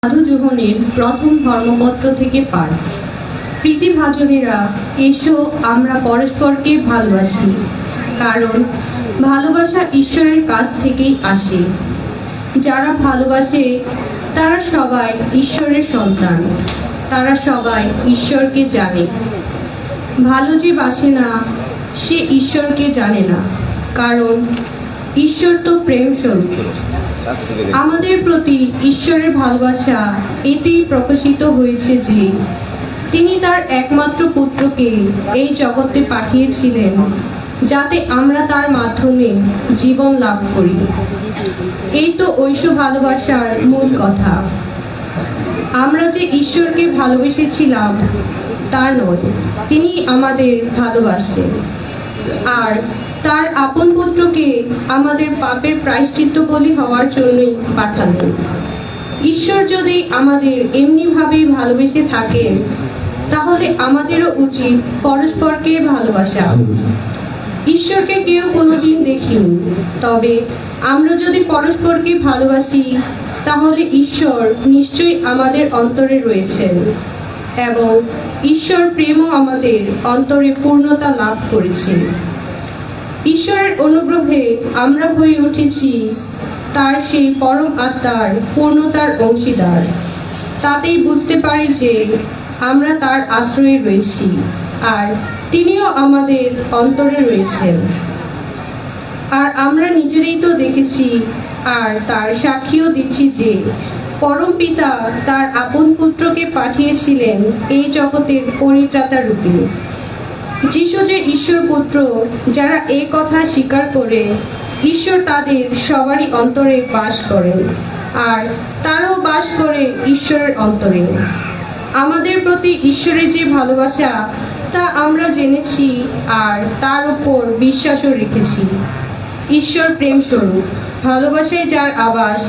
সাধু জোহনের প্রথম ধর্মপত্র থেকে পাঠ। প্রীতিভাজনেরা, এসো আমরা পরস্পরকে ভালোবাসি, কারণ ভালোবাসা ঈশ্বরের কাছ থেকেই আসে। যারা ভালোবাসে তারা সবাই ঈশ্বরের সন্তান, তারা সবাই ঈশ্বরকে জানে। ভালো যে বাসে না সে ঈশ্বরকে জানে না, কারণ ঈশ্বর তো প্রেম স্বরূপ। আমাদের প্রতি ঈশ্বরের ভালোবাসা এতেই প্রকাশিত হয়েছে যে তিনি তার একমাত্র পুত্রকে এই জগতে পাঠিয়েছিলেন, যাতে আমরা তার মাধ্যমে জীবন লাভ করি। এই তো ঐশ্ব ভালোবাসার মূল কথা। আমরা যে ঈশ্বরকে ভালোবেসেছিলাম তা নয়, তিনি আমাদের ভালোবাসতেন আর তার আপন পুত্রকে আমাদের পাপের প্রায়শ্চিত্ত বলি হওয়ার জন্যই পাঠালেন। ঈশ্বর যদি আমাদের এমনিভাবেই ভালোবেসে থাকেন, তাহলে আমাদেরও উচিত পরস্পরকে ভালোবাসা। ঈশ্বরকে কেউ কোনোদিন দেখিনি, তবে আমরা যদি পরস্পরকে ভালোবাসি তাহলে ঈশ্বর নিশ্চয়ই আমাদের অন্তরে রয়েছেন এবং ঈশ্বর প্রেমও আমাদের অন্তরে পূর্ণতা লাভ করেছে। ঈশ্বরের অনুগ্রহে আমরা হয়ে উঠেছি তার সেই পরম আত্মার পূর্ণতার অংশীদার। তাতেই বুঝতে পারি যে আমরা তার আশ্রয়ে রয়েছি আর তিনিও আমাদের অন্তরে রয়েছেন। আর আমরা নিজেরাই তো দেখেছি আর তার সাক্ষীও দিচ্ছি যে পরম পিতা তার আপন পুত্রকে পাঠিয়েছিলেন এই জগতের পরিত্রাতা রূপে। যিশু যে ঈশ্বর পুত্র, যারা এই কথা স্বীকার করে, ঈশ্বর তাদের সবারই অন্তরে বাস করেন আর তারাও বাস করে ঈশ্বরের অন্তরে। আমাদের প্রতি ঈশ্বরের যে ভালোবাসা তা আমরা জেনেছি আর তার উপর বিশ্বাসও রেখেছি। ঈশ্বর প্রেম স্বরূপ, ভালোবাসায় যার আবাস,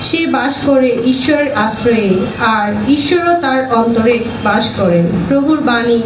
সে বাস করে ঈশ্বরের আশ্রয়ে আর ঈশ্বরও তার অন্তরে বাস করেন। প্রভুর বাণী।